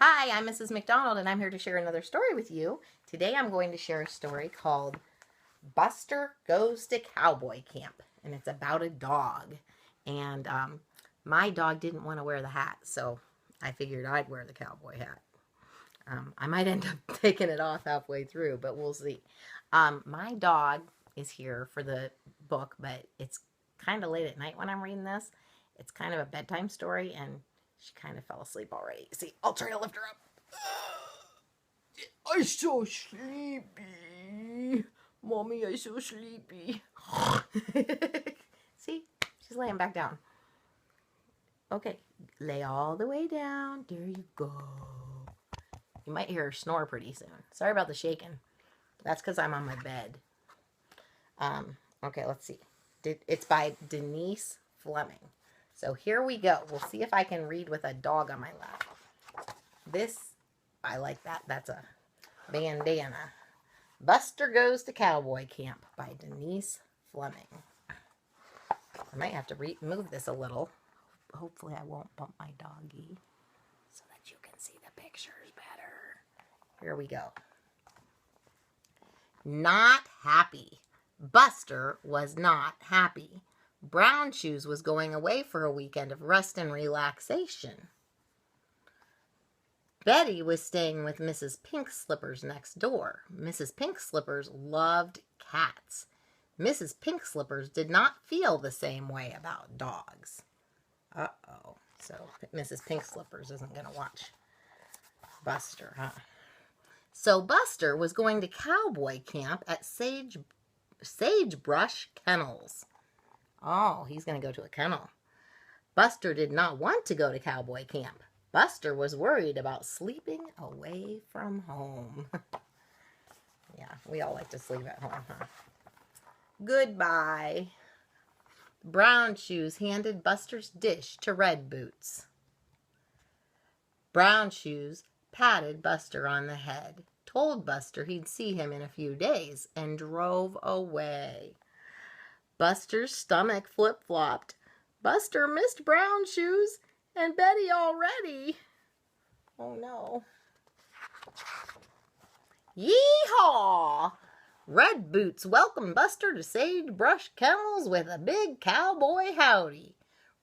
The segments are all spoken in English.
Hi, I'm Mrs. McDonald, and I'm here to share another story with you. Today I'm going to share a story called Buster Goes to Cowboy Camp, and it's about a dog. And my dog didn't want to wear the hat, so I figured I'd wear the cowboy hat. I might end up taking it off halfway through, but we'll see. My dog is here for the book, but it's kind of late at night when I'm reading this. It's kind of a bedtime story, and she kind of fell asleep already. See, I'll try to lift her up. I'm so sleepy. Mommy, I'm so sleepy. See, she's laying back down. Okay, lay all the way down. There you go. You might hear her snore pretty soon. Sorry about the shaking. That's because I'm on my bed. Okay, let's see. It's by Denise Fleming. So here we go. We'll see if I can read with a dog on my lap. This, I like that. That's a bandana. Buster Goes to Cowboy Camp by Denise Fleming. I might have to move this a little. Hopefully I won't bump my doggy so that you can see the pictures better. Here we go. Not happy. Buster was not happy. Brown Shoes was going away for a weekend of rest and relaxation. Betty was staying with Mrs. Pink Slippers next door. Mrs. Pink Slippers loved cats. Mrs. Pink Slippers did not feel the same way about dogs. Uh-oh. So Mrs. Pink Slippers isn't going to watch Buster, huh? So Buster was going to cowboy camp at Sagebrush Kennels. Oh, he's going to go to a kennel. Buster did not want to go to cowboy camp. Buster was worried about sleeping away from home. Yeah, we all like to sleep at home, huh? Goodbye. Brown Shoes handed Buster's dish to Red Boots. Brown Shoes patted Buster on the head, told Buster he'd see him in a few days, and drove away. Buster's stomach flip-flopped. Buster missed Brown Shoes and Betty already. Oh no. Yee-haw! Red Boots welcomed Buster to Sagebrush Kennels with a big cowboy howdy.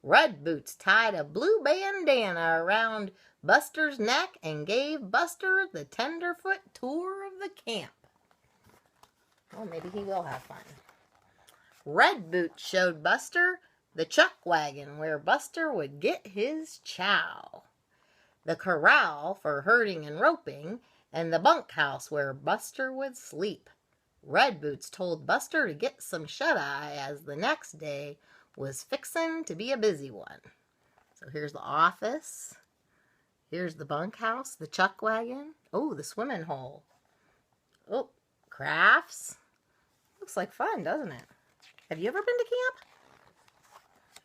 Red Boots tied a blue bandana around Buster's neck and gave Buster the tenderfoot tour of the camp. Oh, maybe he will have fun. Red Boots showed Buster the chuck wagon where Buster would get his chow, the corral for herding and roping, and the bunkhouse where Buster would sleep. Red Boots told Buster to get some shut-eye as the next day was fixin' to be a busy one. So here's the office. Here's the bunkhouse, the chuck wagon. Oh, the swimming hole. Oh, crafts. Looks like fun, doesn't it? Have you ever been to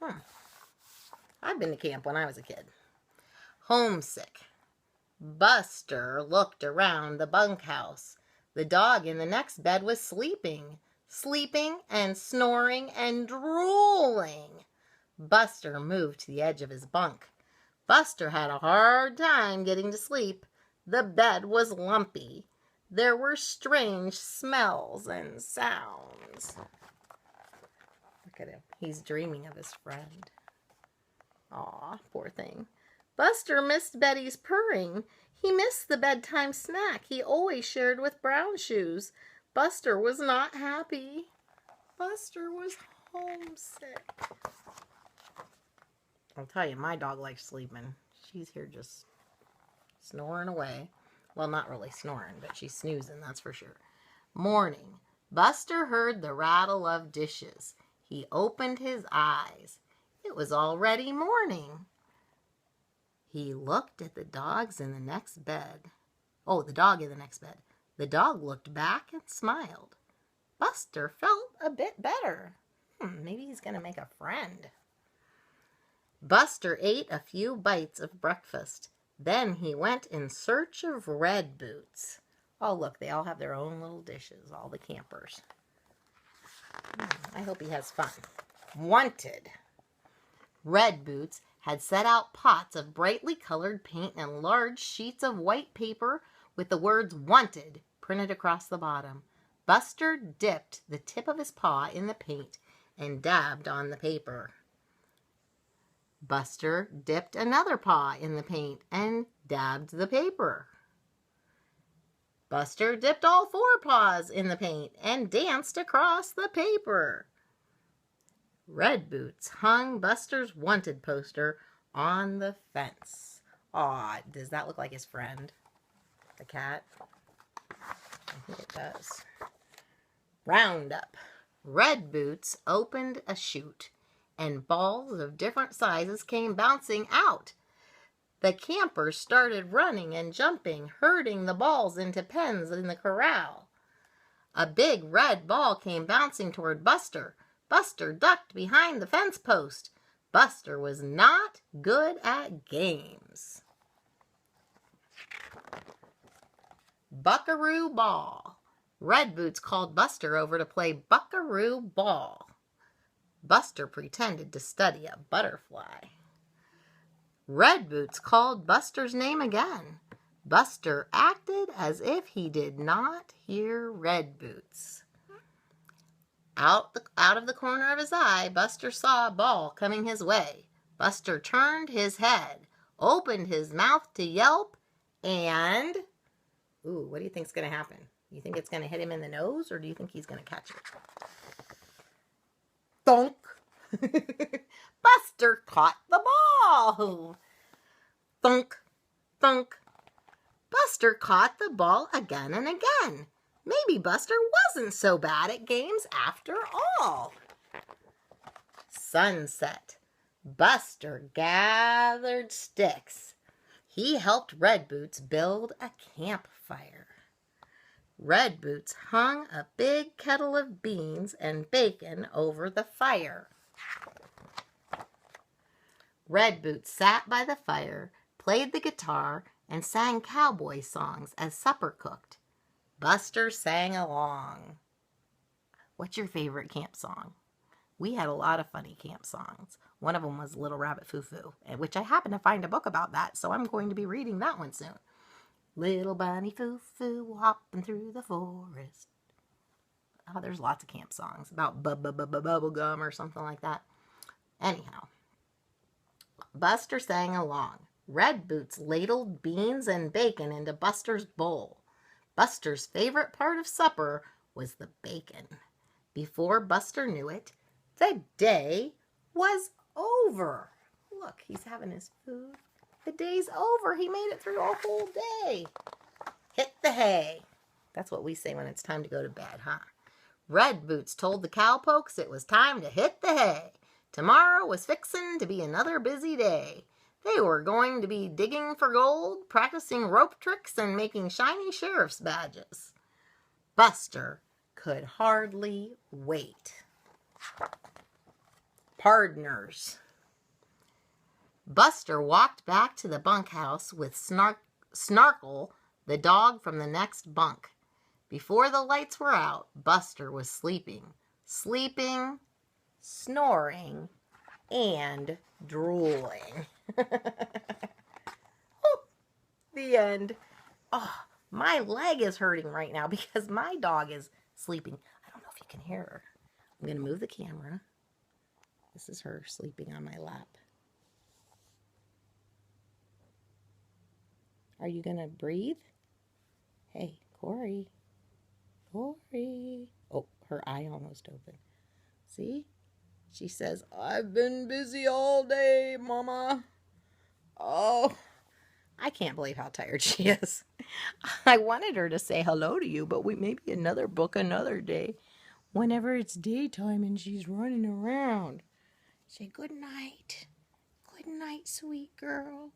camp? I've been to camp when I was a kid. Homesick. Buster looked around the bunkhouse. The dog in the next bed was sleeping and snoring and drooling. Buster moved to the edge of his bunk. Buster had a hard time getting to sleep. The bed was lumpy. There were strange smells and sounds. Look at him. He's dreaming of his friend. Aw, poor thing. Buster missed Betty's purring. He missed the bedtime snack he always shared with Brown Shoes. Buster was not happy. Buster was homesick. I'll tell you, my dog likes sleeping. She's here just snoring away. Well, not really snoring, but she's snoozing, that's for sure. Morning. Buster heard the rattle of dishes. He opened his eyes. It was already morning. He looked at the dogs in the next bed. Oh, the dog in the next bed. The dog looked back and smiled. Buster felt a bit better. Maybe he's going to make a friend. Buster ate a few bites of breakfast. Then he went in search of Red Boots. Oh, look, they all have their own little dishes, all the campers. I hope he has fun. Wanted. Red Boots had set out pots of brightly colored paint and large sheets of white paper with the words "Wanted" printed across the bottom. Buster dipped the tip of his paw in the paint and dabbed on the paper. Buster dipped another paw in the paint and dabbed the paper. Buster dipped all 4 paws in the paint and danced across the paper. Red Boots hung Buster's wanted poster on the fence. Aw, does that look like his friend, the cat? I think it does. Roundup. Red Boots opened a chute, and balls of different sizes came bouncing out. The campers started running and jumping, herding the balls into pens in the corral. A big red ball came bouncing toward Buster. Buster ducked behind the fence post. Buster was not good at games. Buckaroo Ball. Red Boots called Buster over to play Buckaroo Ball. Buster pretended to study a butterfly. Red Boots called Buster's name again. Buster acted as if he did not hear Red Boots. Out of the corner of his eye, Buster saw a ball coming his way. Buster turned his head, opened his mouth to yelp, and... Ooh, what do you think's going to happen? You think it's going to hit him in the nose, or do you think he's going to catch it? Thunk! Buster caught the ball! Thunk! Thunk! Buster caught the ball again and again. Maybe Buster wasn't so bad at games after all. Sunset. Buster gathered sticks. He helped Red Boots build a campfire. Red Boots hung a big kettle of beans and bacon over the fire. Red Boots sat by the fire, played the guitar, and sang cowboy songs as supper cooked. Buster sang along. What's your favorite camp song? We had a lot of funny camp songs. One of them was Little Rabbit Foo-Foo, which I happen to find a book about that, so I'm going to be reading that one soon. Little bunny foo-foo hopping through the forest. Oh, there's lots of camp songs about bubble gum or something like that. Anyhow, Buster sang along. Red Boots ladled beans and bacon into Buster's bowl. Buster's favorite part of supper was the bacon. Before Buster knew it, the day was over. Look, he's having his food. The day's over. He made it through a whole day. Hit the hay. That's what we say when it's time to go to bed, huh? Red Boots told the cowpokes it was time to hit the hay. Tomorrow was fixin' to be another busy day. They were going to be digging for gold, practicing rope tricks, and making shiny sheriff's badges. Buster could hardly wait. Pardners. Buster walked back to the bunkhouse with Snarkle, the dog from the next bunk. Before the lights were out, Buster was sleeping, snoring, and drooling. The end. Oh, my leg is hurting right now because my dog is sleeping. I don't know if you can hear her. I'm going to move the camera. This is her sleeping on my lap. Are you going to breathe? Hey, Corey. Corey. Oh, her eye almost opened. See? She says, I've been busy all day, Mama. Oh, I can't believe how tired she is. I wanted her to say hello to you, but maybe another book another day. Whenever it's daytime and she's running around. Say good night. Good night, sweet girl.